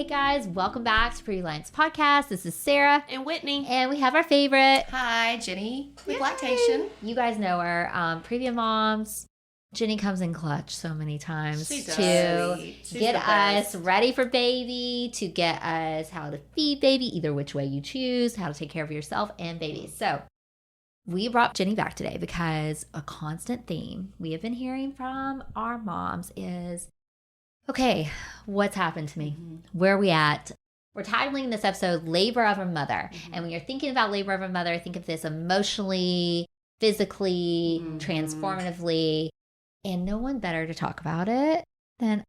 Hey guys, welcome back to Previa podcast. This is Sarah and Whitney, and we have our favorite. Hi, Jenny with lactation. You guys know her, Previa moms. Jenny comes in clutch so many times to get us ready for baby, to get us how to feed baby, either which way you choose, how to take care of yourself and baby. So we brought Jenny back today because a constant theme we have been hearing from our moms is, okay, what's happened to me? Mm-hmm. Where are we at? We're titling this episode Labor of a Mother. Mm-hmm. And when you're thinking about labor of a mother, think of this emotionally, physically, transformatively. And no one better to talk about it than,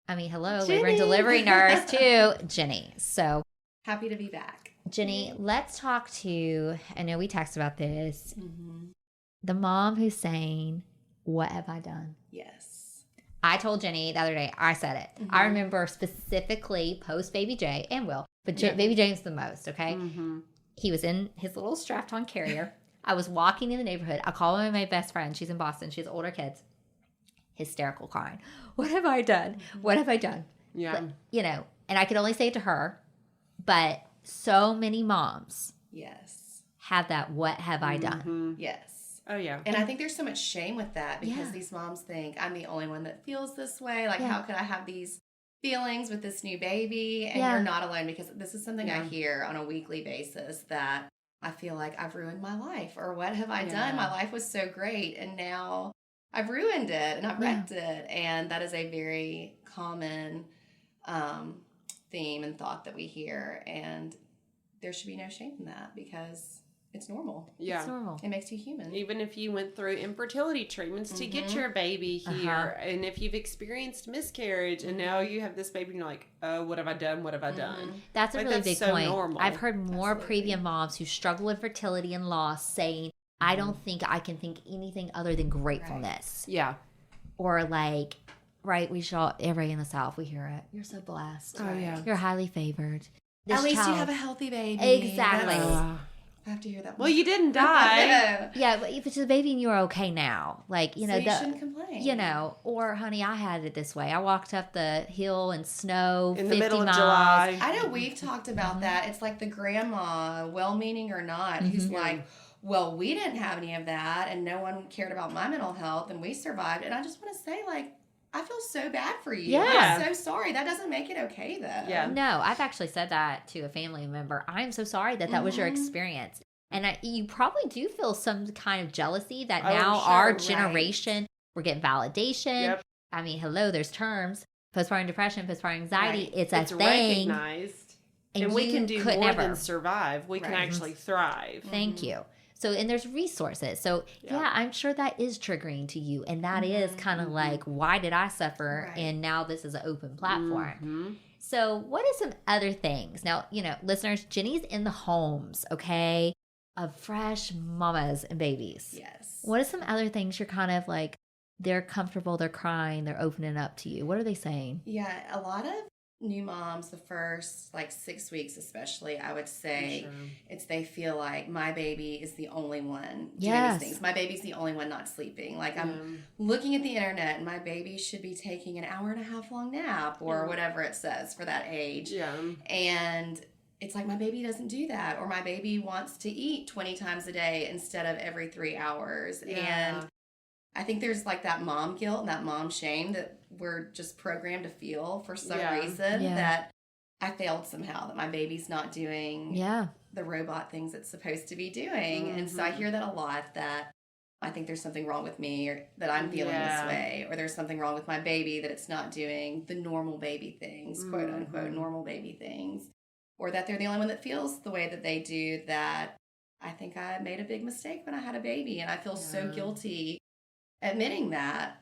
Jenny. Labor and delivery nurse too, Jenny. So happy to be back. Jenny, let's talk to, I know we texted about this, the mom who's saying, what have I done? Yes. I told Jenny the other day, I said it. Mm-hmm. I remember specifically post Baby J and Will, but Baby James the most, okay? Mm-hmm. He was in his little strapped-on carrier. I was walking in the neighborhood. I called my best friend. She's in Boston. She has older kids. Hysterical crying. What have I done? What have I done? Yeah. But, and I could only say it to her, but so many moms have that, what have I done? Yes. Oh, yeah. And I think there's so much shame with that because these moms think, I'm the only one that feels this way. Like, how could I have these feelings with this new baby? And you're not alone, because this is something I hear on a weekly basis, that I feel like I've ruined my life, or what have I done? My life was so great, and now I've ruined it and I've wrecked it. And that is a very common theme and thought that we hear. And there should be no shame in that, because it's normal. Yeah. It's normal. It makes you human. Even if you went through infertility treatments to get your baby here, and if you've experienced miscarriage and now you have this baby and you're like, oh, what have I done? What have I done? That's a really big point. Normal. I've heard more Previa moms who struggle with fertility and loss saying, I don't think I can think anything other than gratefulness. Right. Yeah. Or like, we should, everybody in the South, we hear it. You're so blessed. Oh, yeah. You're highly favored. At least you have a healthy baby. Exactly. I have to hear that. Well, you didn't die. Yeah, but if it's a baby and you're okay now, so you shouldn't complain. Or honey, I had it this way. I walked up the hill in snow, in 50 the middle of miles. July. I know we've talked about that. It's like the grandma, well-meaning or not, who's like, well, we didn't have any of that, and no one cared about my mental health, and we survived. And I just want to say, I feel so bad for you. Yeah. I'm so sorry. That doesn't make it okay, though. Yeah. No, I've actually said that to a family member. I'm so sorry that was your experience. And you probably do feel some kind of jealousy that now our generation, we're getting validation. Yep. I mean, there's terms. Postpartum depression, postpartum anxiety. It's a thing. Recognized. And we can do more than survive. We can actually thrive. Thank you. So, and there's resources. So, I'm sure that is triggering to you. And that is kind of like, why did I suffer? Right. And now this is an open platform. So, what are some other things? Now, listeners, Jenny's in the homes, okay, of fresh mamas and babies. Yes. What are some other things you're kind of like, they're comfortable, they're crying, they're opening up to you? What are they saying? Yeah, a lot of new moms, the first 6 weeks especially, I would say, they feel like my baby is the only one doing these things. My baby's the only one not sleeping. I'm looking at the internet and my baby should be taking an hour and a half long nap or whatever it says for that age. Yeah. And it's like, my baby doesn't do that, or my baby wants to eat 20 times a day instead of every 3 hours. Yeah. And I think there's that mom guilt and that mom shame that we're just programmed to feel for some reason, that I failed somehow, that my baby's not doing the robot things it's supposed to be doing. And so I hear that a lot, that I think there's something wrong with me, or that I'm feeling this way, or there's something wrong with my baby, that it's not doing the normal baby things, quote unquote normal baby things, or that they're the only one that feels the way that they do, that I think I made a big mistake when I had a baby and I feel so guilty admitting that.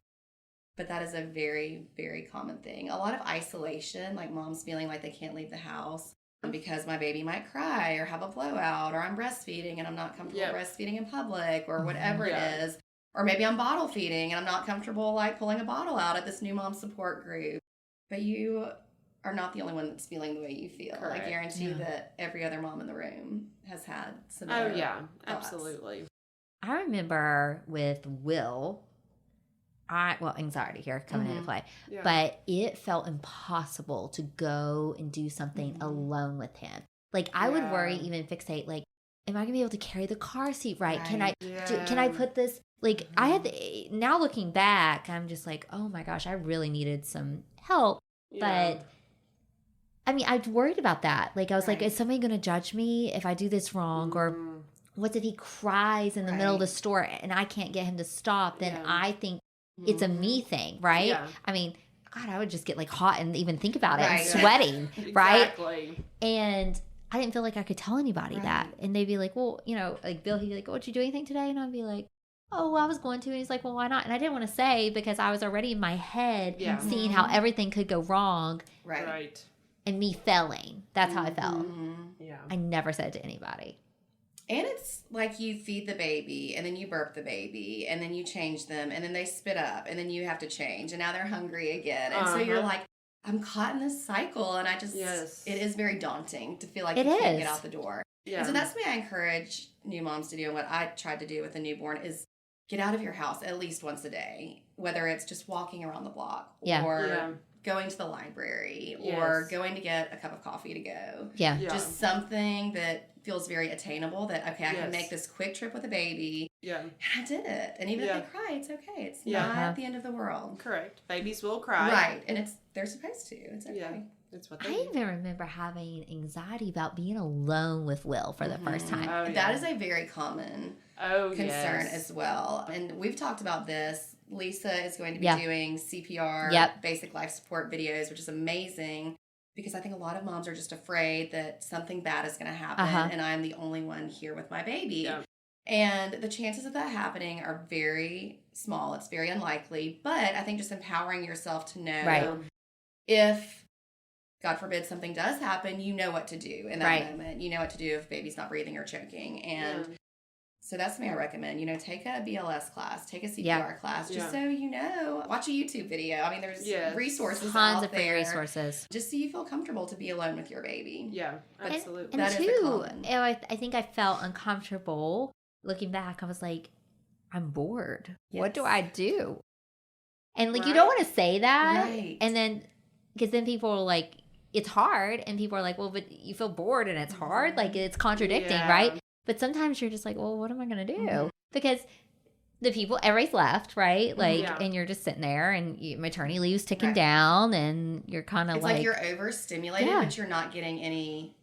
But that is a very, very common thing. A lot of isolation, moms feeling like they can't leave the house because my baby might cry or have a blowout, or I'm breastfeeding and I'm not comfortable breastfeeding in public, or whatever it is. Or maybe I'm bottle feeding and I'm not comfortable pulling a bottle out at this new mom support group. But you are not the only one that's feeling the way you feel. Correct. I guarantee that every other mom in the room has had similar thoughts. Absolutely. I remember with Will, anxiety here coming into play, Yeah. but it felt impossible to go and do something alone with him. Like I would worry, even fixate, like, am I gonna be able to carry the car seat right? Can I put this, like, I had now looking back, I'm just like, oh my gosh, I really needed some help. But I mean, I worried about that. Like I was like, is somebody gonna judge me if I do this wrong? Or what if he cries in the middle of the store and I can't get him to stop? Then I think it's a me thing, right? Yeah. I mean, God, I would just get like hot and even think about it and sweating, right? And I didn't feel like I could tell anybody that. And they'd be like, well, you know, like Bill, he'd be like, oh, did you do anything today? And I'd be like, oh, well, I was going to. And he's like, well, why not? And I didn't want to say because I was already in my head seeing how everything could go wrong. Right. And me failing. That's how I felt. Yeah. I never said it to anybody. And it's like you feed the baby, and then you burp the baby, and then you change them, and then they spit up, and then you have to change, and now they're hungry again. And so you're like, I'm caught in this cycle, and I just, it is very daunting to feel like you can't get out the door. Yeah. And so that's what I encourage new moms to do, and what I tried to do with a newborn is get out of your house at least once a day, whether it's just walking around the block or going to the library or going to get a cup of coffee to go. Yeah. Just something that feels very attainable that, okay, I can make this quick trip with a baby. Yeah. And I did it. And even if they cry, it's okay. It's not the end of the world. Correct. Babies will cry. Right. And they're supposed to. It's okay. Yeah. That's what I even remember having anxiety about being alone with Will for the first time. Oh, that is a very common concern as well. And we've talked about this. Lisa is going to be doing CPR, basic life support videos, which is amazing. Because I think a lot of moms are just afraid that something bad is going to happen and I'm the only one here with my baby. Yeah. And the chances of that happening are very small. It's very unlikely. But I think just empowering yourself to know if, God forbid, something does happen, you know what to do in that moment. You know what to do if baby's not breathing or choking. And so that's something I recommend. You know, take a BLS class, take a CPR class, just so you know. Watch a YouTube video. I mean, there's resources tons out of free resources. Just so you feel comfortable to be alone with your baby. Yeah, absolutely. And that too, is common. I think I felt uncomfortable. Looking back, I was like, I'm bored. Yes. What do I do? And like, you don't want to say that. Right. And then, because then people are like, it's hard. And people are like, well, but you feel bored and it's hard. Like, it's contradicting, right? But sometimes you're just like, well, what am I going to do? Because everybody's left, right? Like, and you're just sitting there and maternity leave's ticking down and you're kind of like you're overstimulated, but you're not getting any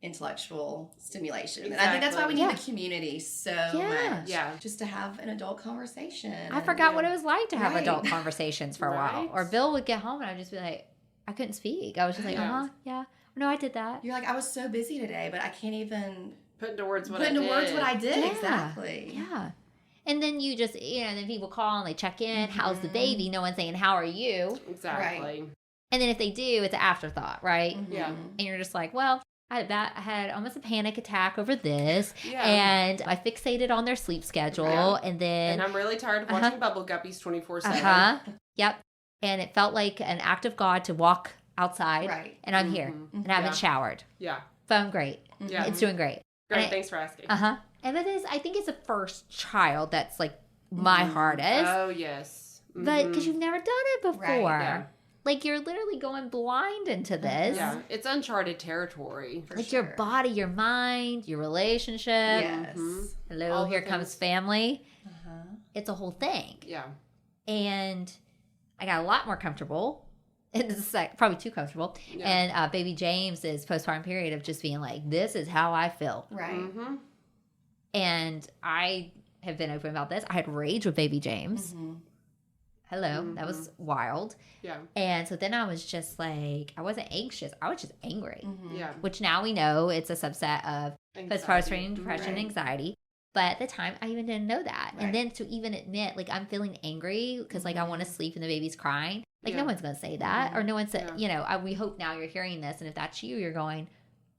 intellectual stimulation. Exactly. And I think that's why we need the community so much. Yeah. Just to have an adult conversation. I forgot what it was like to have adult conversations for a while. Or Bill would get home and I'd just be like, I couldn't speak. I was just like, no, I did that. You're like, I was so busy today, but I can't even put into words what I did. Yeah. Exactly. Yeah. And then you just, then people call and they check in. How's the baby? No one's saying, how are you? Exactly. Right. And then if they do, it's an afterthought, right? Yeah. And you're just like, well, I had almost a panic attack over this. Yeah. And I fixated on their sleep schedule. And then. And I'm really tired of watching Bubble Guppies 24/7. Yep. And it felt like an act of God to walk outside. Right. And I'm here. And I haven't showered. Yeah. But I'm great. Yeah. It's doing great. Great, thanks for asking. And I think it's the first child that's like my hardest. Oh, yes. But because you've never done it before. Right, yeah. Like you're literally going blind into this. Yeah, it's uncharted territory. Like your body, your mind, your relationship. Yes. Hello, all here comes family. It's a whole thing. Yeah. And I got a lot more comfortable. And this is like probably too comfortable. Yeah. And baby James's postpartum period of just being like, this is how I feel. Right. And I have been open about this. I had rage with baby James. Hello. That was wild. Yeah. And so then I was just like, I wasn't anxious. I was just angry. Yeah. Which now we know it's a subset of postpartum depression and anxiety. But at the time, I even didn't know that. Right. And then to even admit, like, I'm feeling angry because, like, I want to sleep and the baby's crying. Like, no one's going to say that. Or no one said, we hope now you're hearing this. And if that's you, you're going,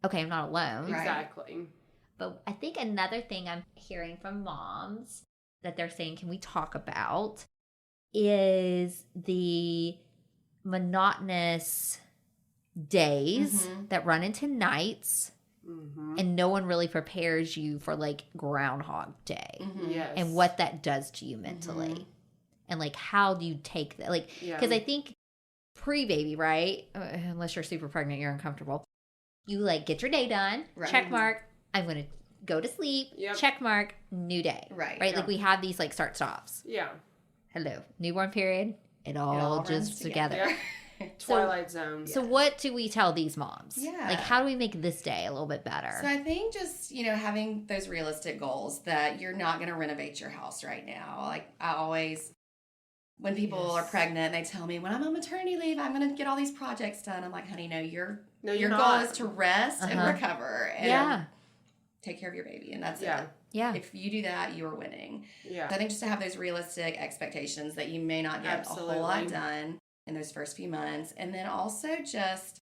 okay, I'm not alone. Right. Exactly. But I think another thing I'm hearing from moms that they're saying, can we talk about, is the monotonous days that run into nights. And no one really prepares you for like Groundhog Day Yes. and what that does to you mentally. and like how do you take that? Like, because I think pre-baby, right? Unless you're super pregnant, you're uncomfortable. You like get your day done, check mark. I'm gonna go to sleep, check mark, new day, right? Like we have these like start stops. Yeah. Hello, newborn period. It all just together. Twilight zone. So what do we tell these moms? Like how do we make this day a little bit better? So I think just, having those realistic goals that you're not going to renovate your house right now. Like I always, when people are pregnant, they tell me when I'm on maternity leave, I'm going to get all these projects done. I'm like, honey, no, your goal is to rest and recover and take care of your baby. And that's it. Yeah. If you do that, you are winning. Yeah. So I think just to have those realistic expectations that you may not get a whole lot done in those first few months. And then also just,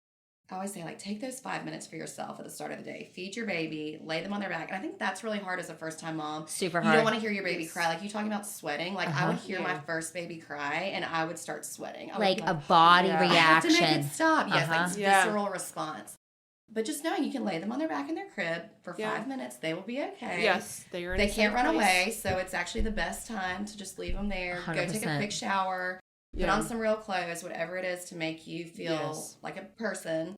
I always say, like, take those 5 minutes for yourself at the start of the day. Feed your baby, lay them on their back. And I think that's really hard as a first-time mom. Super hard. You don't want to hear your baby cry. Like, you talking about sweating. Like, I would hear my first baby cry, and I would start sweating. Like a body reaction. I have to make it stop. Yes, like visceral response. But just knowing you can lay them on their back in their crib for 5 minutes, they will be okay. Yes, they can't run away, so it's actually the best time to just leave them there. 100%. Go take a quick shower. Put on some real clothes, whatever it is to make you feel like a person.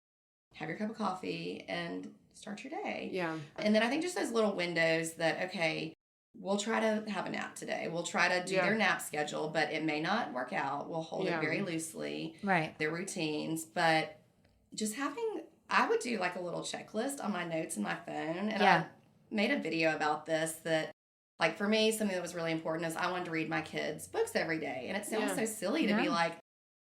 Have your cup of coffee and start your day. Yeah. And then I think just those little windows that, okay, we'll try to have a nap today. We'll try to do their nap schedule, but it may not work out. We'll hold it very loosely. Right. Their routines. But just I would do like a little checklist on my notes in my phone. And I made a video about this that, like, for me, something that was really important is I wanted to read my kids books every day. And it sounds so silly to be like,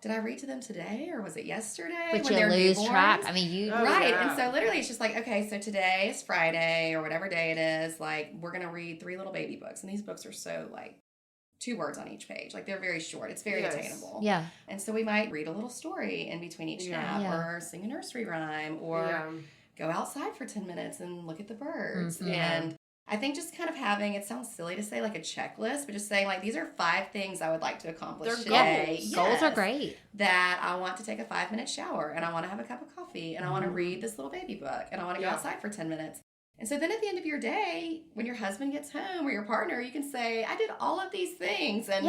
did I read to them today or was it yesterday? But you lose track. I mean, you... Right. And so literally it's just like, okay, so today is Friday or whatever day it is. Like, we're going to read 3 little baby books. And these books are so, like, 2 words on each page. Like, they're very short. It's very attainable. Yeah. And so we might read a little story in between each nap or sing a nursery rhyme or go outside for 10 minutes and look at the birds. Mm-hmm. And I think just kind of having, it sounds silly to say like a checklist, but just saying like, these are 5 things I would like to accomplish today. Goals. Goals are great. That I want to take a 5-minute shower and I want to have a cup of coffee and I want to read this little baby book and I want to go outside for 10 minutes. And so then at the end of your day, when your husband gets home or your partner, you can say, I did all of these things. And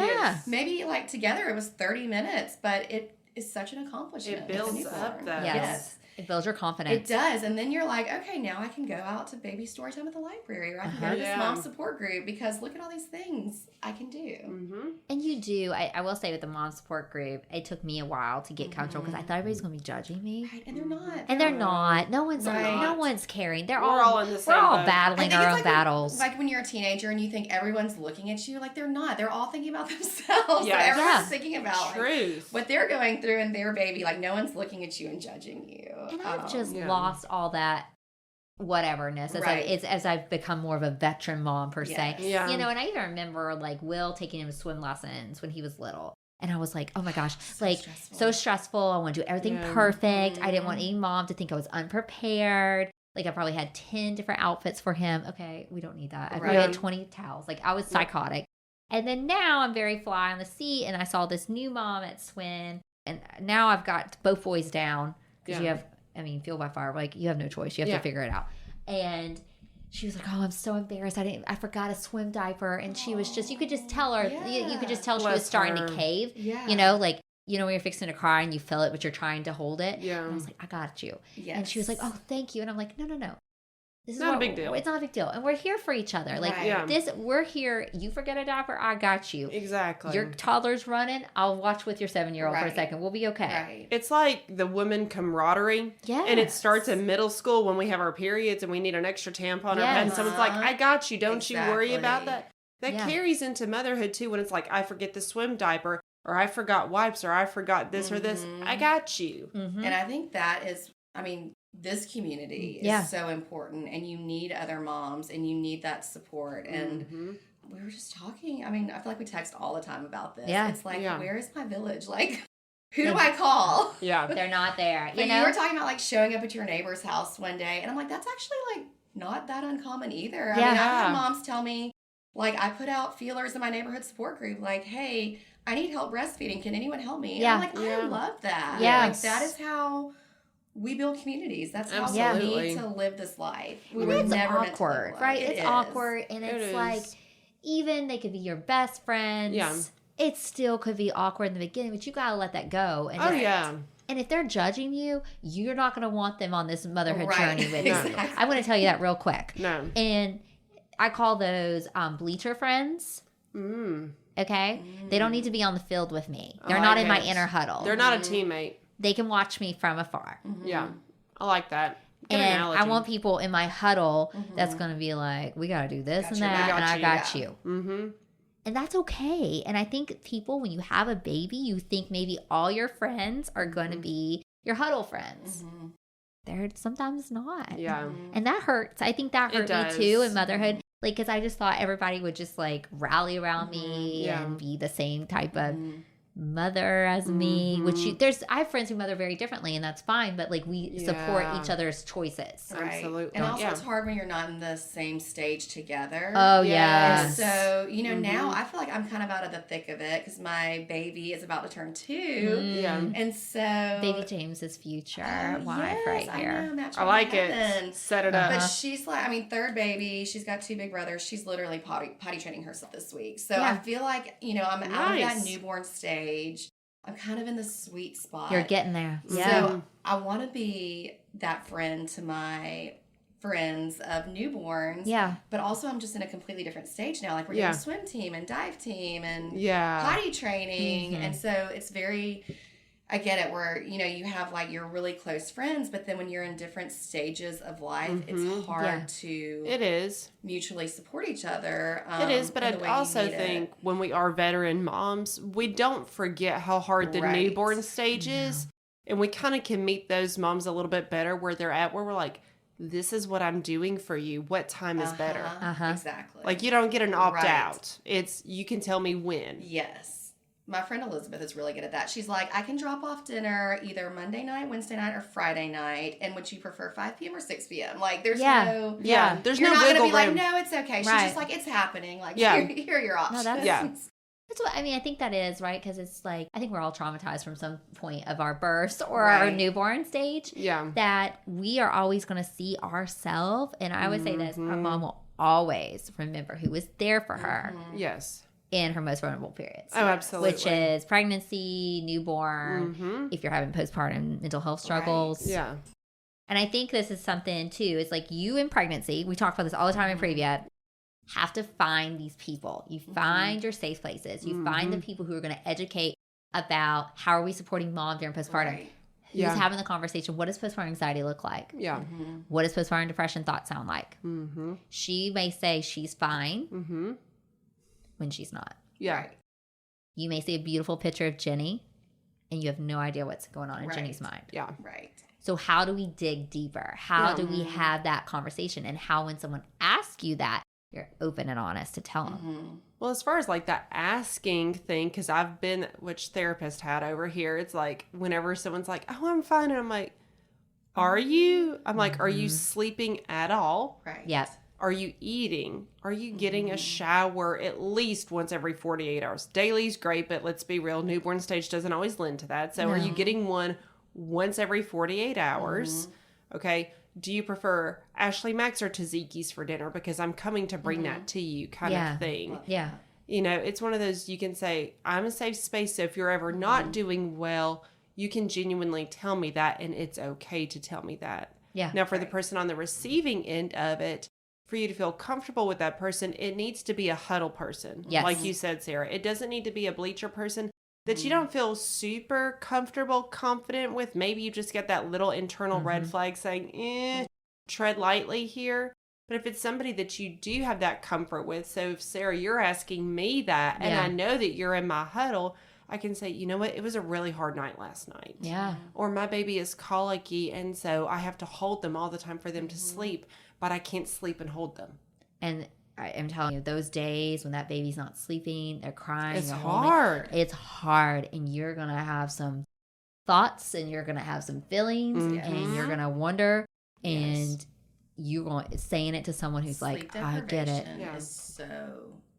maybe like together it was 30 minutes, but it is such an accomplishment. It builds up that. Yes. It builds your confidence. It does. And then you're like, okay, now I can go out to baby story time at the library or I can go to this mom support group because look at all these things I can do. Mm-hmm. And you do. I will say with the mom support group, it took me a while to get comfortable because I thought everybody's going to be judging me. Right. And they're not. And they're not. No one's caring. We're all in the same boat. Battling our own battles. Like when you're a teenager and you think everyone's looking at you, like they're not. They're all thinking about themselves. Yeah. Everyone's thinking about like, what they're going through in their baby. Like no one's looking at you and judging you. And I've just lost all that whateverness as I've become more of a veteran mom per se. Yeah. And I even remember like Will taking him to swim lessons when he was little. And I was like, oh my gosh, so stressful. I want to do everything perfect. Mm-hmm. I didn't want any mom to think I was unprepared. Like I probably had 10 different outfits for him. Okay, we don't need that. I probably had 20 towels. Like I was psychotic. And then now I'm very fly on the seat and I saw this new mom at swim. And now I've got both boys down because you have, fuel by fire. Like you have no choice. You have to figure it out. And she was like, oh, I'm so embarrassed. I forgot a swim diaper. And she was just, you could just tell her, you could just tell she was starting to cave. Yeah. When you're fixing to cry and you feel it, but you're trying to hold it. Yeah. And I was like, I got you. Yes. And she was like, oh, thank you. And I'm like, no. This is not a big deal. It's not a big deal. And we're here for each other. Like we're here. You forget a diaper, I got you. Exactly. Your toddler's running, I'll watch with your 7-year-old for a second. We'll be okay. Right. It's like the women camaraderie. Yeah. And it starts in middle school when we have our periods and we need an extra tampon or and someone's like, I got you. Don't you worry about that. That carries into motherhood too when it's like, I forget the swim diaper or I forgot wipes or I forgot this or this. I got you. Mm-hmm. And I think that is, this community is so important and you need other moms and you need that support. And we were just talking. I feel like we text all the time about this. Yeah. It's like, where is my village? Like, who do I call? Yeah. They're not there. You were talking about like showing up at your neighbor's house one day. And I'm like, that's actually like not that uncommon either. I've had moms tell me, like, I put out feelers in my neighborhood support group. Like, hey, I need help breastfeeding. Can anyone help me? Yeah. And I'm like, I love that. Yeah. Like, that is how we build communities. That's how we need to live this life. We were never awkward, right? It's awkward, and it's like even they could be your best friends. Yeah. it still could be awkward in the beginning, but you got to let that go. And And if they're judging you, you're not going to want them on this motherhood journey with you. I'm going to tell you that real quick. No. And I call those bleacher friends. Okay? They don't need to be on the field with me. They're not in my inner huddle. They're not a teammate. They can watch me from afar. Yeah. I like that. Good and analogy. I want people in my huddle that's going to be like, we got to do this and that, and I got you. And that's okay. And I think people, when you have a baby, you think maybe all your friends are going to be your huddle friends. They're sometimes not. Yeah. And that hurts. I think that hurt me too in motherhood. Like, because I just thought everybody would just like rally around me and be the same type of mother as me, which I have friends who mother very differently, and that's fine, but like we support each other's choices. Right. Absolutely. And also it's hard when you're not in the same stage together. Oh yeah. And so, you know, now I feel like I'm kind of out of the thick of it because my baby is about to turn 2. And so baby James's future wife right here. I like it. Set it up. But she's like, I mean, third baby, she's got 2 big brothers. She's literally potty training herself this week. So I feel like, you know, I'm out of that newborn stage. I'm kind of in the sweet spot. You're getting there. So I want to be that friend to my friends of newborns. Yeah. But also I'm just in a completely different stage now. Like we're doing swim team and dive team and potty training. And so it's very... I get it where, you know, you have like your really close friends, but then when you're in different stages of life, it's hard to mutually support each other. It is, but I also think when we are veteran moms, we don't forget how hard the newborn stage is. And we kind of can meet those moms a little bit better where they're at, where we're like, this is what I'm doing for you. What time is better? Exactly. Like you don't get an opt out. It's, you can tell me when. Yes. My friend Elizabeth is really good at that. She's like, I can drop off dinner either Monday night, Wednesday night, or Friday night. And would you prefer 5 p.m. or 6 p.m.? Like, there's no... Yeah, there's you're no not wiggle going to be room. like, no, it's okay. She's just like, it's happening. Like, here are your options. No, that's what, I mean, I think that is, right? Because it's like, I think we're all traumatized from some point of our birth or our newborn stage. Yeah. That we are always going to see ourselves. And I would say this, our mom will always remember who was there for her. Yes. In her most vulnerable periods. Oh, absolutely. Which is pregnancy, newborn, if you're having postpartum mental health struggles. Right. Yeah. And I think this is something, too. It's like you in pregnancy, we talk about this all the time in Previa, have to find these people. You find your safe places. You find the people who are going to educate about how are we supporting mom during postpartum. Right. Who's having the conversation? What does postpartum anxiety look like? Yeah. What does postpartum depression thoughts sound like? She may say she's fine. When she's not. Yeah. You may see a beautiful picture of Jenny and you have no idea what's going on in Jenny's mind. Yeah. Right. So how do we dig deeper? How do we have that conversation? And how, when someone asks you that, you're open and honest to tell them. Well, as far as like that asking thing, because I've been, which therapist had over here, it's like whenever someone's like, oh, I'm fine. And I'm like, are you? I'm like, are you sleeping at all? Right. Yes. Are you eating? Are you getting a shower at least once every 48 hours? Daily's great, but let's be real. Newborn stage doesn't always lend to that. So are you getting one once every 48 hours? Okay. Do you prefer Ashley Max or Tzatziki's for dinner? Because I'm coming to bring that to you kind of thing. Yeah. You know, it's one of those you can say, I'm a safe space. So if you're ever not doing well, you can genuinely tell me that, and it's okay to tell me that. Yeah. Now, for the person on the receiving end of it, for you to feel comfortable with that person, it needs to be a huddle person. Yes. Like you said, Sarah. It doesn't need to be a bleacher person that you don't feel super comfortable, confident with. Maybe you just get that little internal red flag saying, tread lightly here. But if it's somebody that you do have that comfort with, so if, Sarah, you're asking me that, and I know that you're in my huddle, I can say, you know what, it was a really hard night last night. Yeah. Or my baby is colicky, and so I have to hold them all the time for them to sleep, but I can't sleep and hold them. And I am telling you, those days when that baby's not sleeping, they're crying. It's hard. It's hard. And you're going to have some thoughts, and you're going to have some feelings, and you're going to wonder, and you're going saying it to someone who's Sleep like, I get it. Is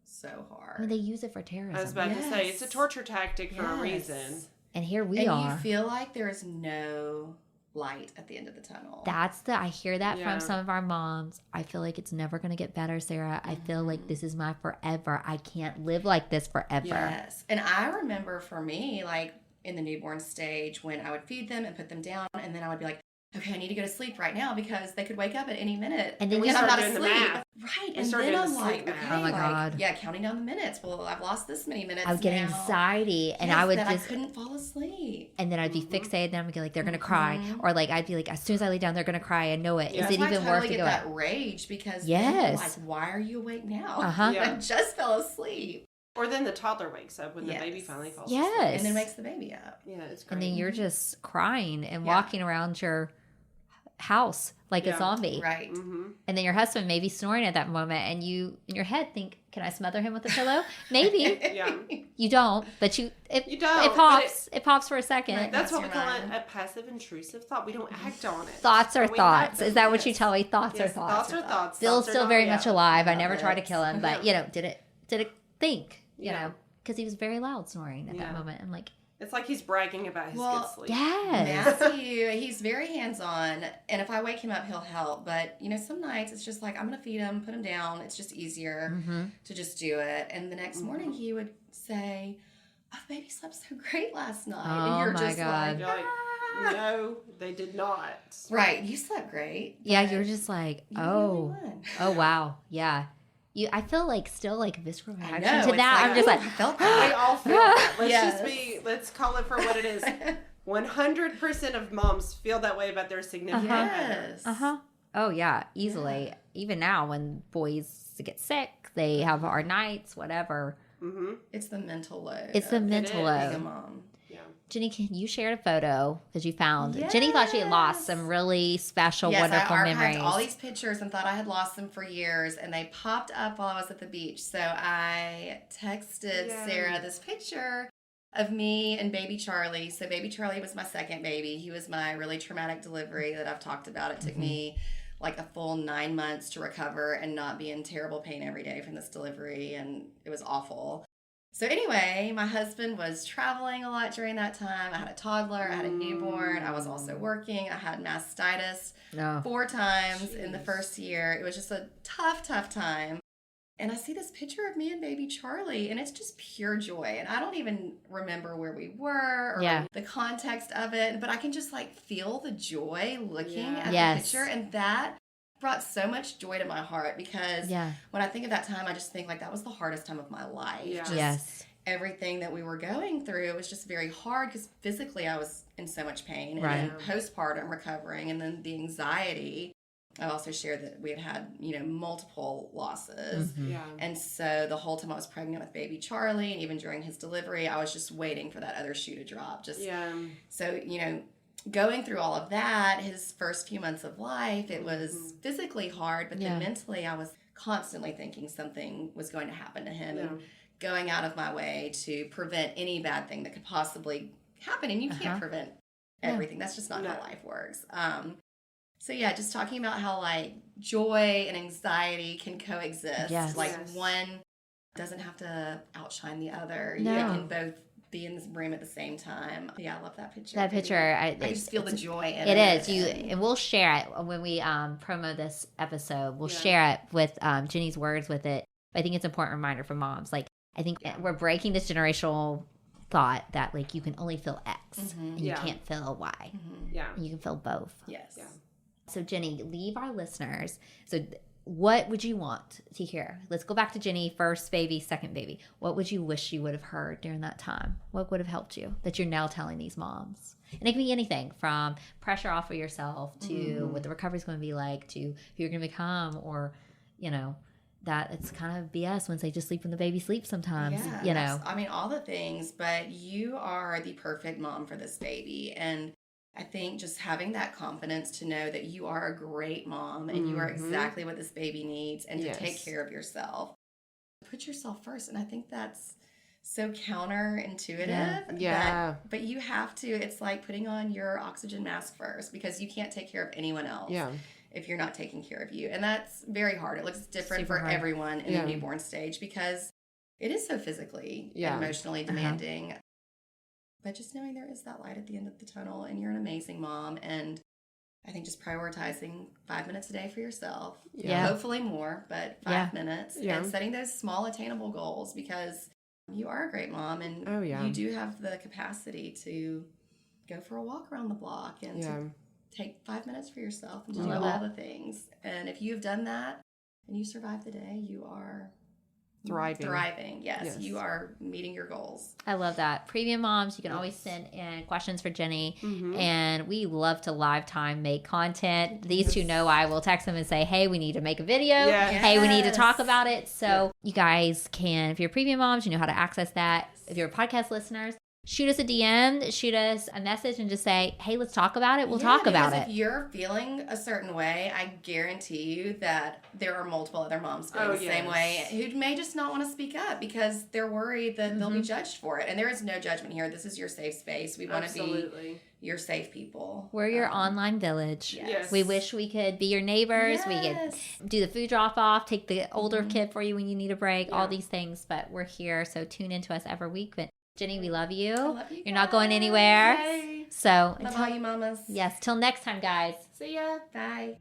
so hard. I mean, they use it for terrorism. I was about to say, it's a torture tactic for a reason. And here we are. And you feel like there is no light at the end of the tunnel. I hear that from some of our moms. I feel like it's never going to get better, Sarah. I feel like this is my forever. I can't live like this forever. Yes. And I remember for me, like in the newborn stage, when I would feed them and put them down, and then I would be like, okay, I need to go to sleep right now because they could wake up at any minute. And then I'm not asleep. Right. And then I'm like, okay, oh my God. Yeah, counting down the minutes. Well, I've lost this many minutes. I would get anxiety, and I would I couldn't fall asleep. And then I'd be fixated, and I'm like, they're going to cry. Or like, I'd be like, as soon as I lay down, they're going to cry. I know it. Is it even worth to go? I that rage because then like, why are you awake now? I just fell asleep. Or then the toddler wakes up when the baby finally falls asleep. And then wakes the baby up. Yeah, it's great. And then you're just crying and walking around your house like a zombie. Right. And then your husband may be snoring at that moment, and you in your head think, can I smother him with a pillow? Maybe. You don't, but you don't. It pops for a second. Right, that's what we call a passive intrusive thought. We don't act on it. Thoughts are thoughts. Is that what you tell me? Thoughts are thoughts. Thoughts are thoughts. Bill's still very much alive. I never tried to kill him, but did it think, you know, because he was very loud snoring at that moment. I'm like, it's like he's bragging about his good sleep. Yes. Matthew, he's very hands-on, and if I wake him up, he'll help. But, some nights it's just like, I'm going to feed him, put him down. It's just easier to just do it. And the next morning he would say, oh, baby slept so great last night. Oh, and you're my just God. like, no, they did not. Right. You slept great. Yeah, you're just like, oh, wow. Yeah. I feel like still like visceral reaction to that. I'm just like, I felt that. We all feel that. Let's call it for what it is. 100% of moms feel that way about their significant other. Oh yeah, easily. Yeah. Even now when boys get sick, they have hard nights, whatever. It's the mental load. It's the mental load. Being a mom. Jenny, can you share a photo that you found? Yes. Jenny thought she had lost some really special, wonderful memories. I archived all these pictures and thought I had lost them for years, and they popped up while I was at the beach. So I texted Sarah this picture of me and baby Charlie. So baby Charlie was my second baby. He was my really traumatic delivery that I've talked about. It took me like a full 9 months to recover and not be in terrible pain every day from this delivery, and it was awful. So anyway, my husband was traveling a lot during that time. I had a toddler. I had a newborn. I was also working. I had mastitis 4 times in the first year. It was just a tough time. And I see this picture of me and baby Charlie, and it's just pure joy. And I don't even remember where we were or the context of it, but I can just like feel the joy looking at the picture. And that brought so much joy to my heart because when I think of that time, I just think like that was the hardest time of my life. Everything that we were going through, it was just very hard because physically I was in so much pain. And then postpartum recovering, and then the anxiety. I also shared that we had multiple losses. And so the whole time I was pregnant with baby Charlie, and even during his delivery, I was just waiting for that other shoe to drop. So, going through all of that, his first few months of life, it was physically hard, but then mentally I was constantly thinking something was going to happen to him and going out of my way to prevent any bad thing that could possibly happen. And you can't prevent everything. That's just not how life works. So just talking about how like joy and anxiety can coexist. One doesn't have to outshine the other. You can both be in this room at the same time. Yeah, I love that picture. That picture, I just feel the joy in it. It is. And we'll share it when we promo this episode. We'll share it with Jenny's words with it. I think it's an important reminder for moms. Like, I think we're breaking this generational thought that like you can only feel X and you can't feel Y. You can feel both. Yes. So Jenny, leave our listeners. So what would you want to hear? Let's go back to Jenny, first baby, second baby. What would you wish you would have heard during that time? What would have helped you that you're now telling these moms? And it can be anything from pressure off of yourself to what the recovery is going to be like to who you're going to become, or, that it's kind of BS once they just sleep when the baby sleeps sometimes, I mean, all the things, but you are the perfect mom for this baby. And I think just having that confidence to know that you are a great mom and you are exactly what this baby needs, and to take care of yourself. Put yourself first. And I think that's so counterintuitive. But you have to. It's like putting on your oxygen mask first, because you can't take care of anyone else if you're not taking care of you. And that's very hard. It looks different for everyone in the newborn stage because it is so physically and emotionally demanding. But just knowing there is that light at the end of the tunnel, and you're an amazing mom. And I think just prioritizing 5 minutes a day for yourself. Yeah. Hopefully more, but 5 minutes. Yeah. And setting those small attainable goals, because you are a great mom, and you do have the capacity to go for a walk around the block and to take 5 minutes for yourself and to do all the things. And if you've done that and you survive the day, you are thriving. Yes, you are meeting your goals. I love that. Previa moms, you can always send in questions for Jenny, and we love to live time make content. These two know I will text them and say, hey, we need to make a video. Hey, we need to talk about it. So you guys can, if you're Previa moms, you know how to access that. If you're podcast listeners, shoot us a DM, shoot us a message, and just say, hey, let's talk about it. We'll talk about it. If you're feeling a certain way, I guarantee you that there are multiple other moms feeling the same way who may just not want to speak up because they're worried that they'll be judged for it. And there is no judgment here. This is your safe space. We want to be your safe people. We're your online village. Yes. We wish we could be your neighbors. We could do the food drop off, take the older kid for you when you need a break, all these things. But we're here, so tune into us every week. But Jenny, we love you. I love you. You're not going anywhere. Yay. So love all you mamas. Yes. Till next time, guys. See ya. Bye.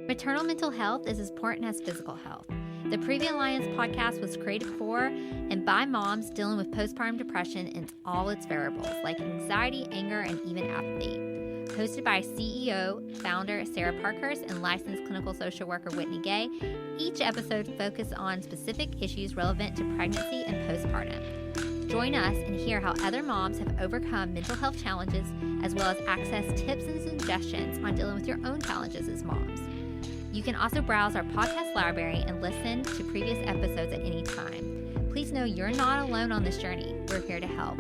Maternal mental health is as important as physical health. The Previa Alliance podcast was created for and by moms dealing with postpartum depression in all its variables, like anxiety, anger, and even apathy. Hosted by CEO, founder Sarah Parkhurst, and licensed clinical social worker Whitney Gay, each episode focuses on specific issues relevant to pregnancy and postpartum. Join us and hear how other moms have overcome mental health challenges, as well as access tips and suggestions on dealing with your own challenges as moms. You can also browse our podcast library and listen to previous episodes at any time. Please know you're not alone on this journey. We're here to help.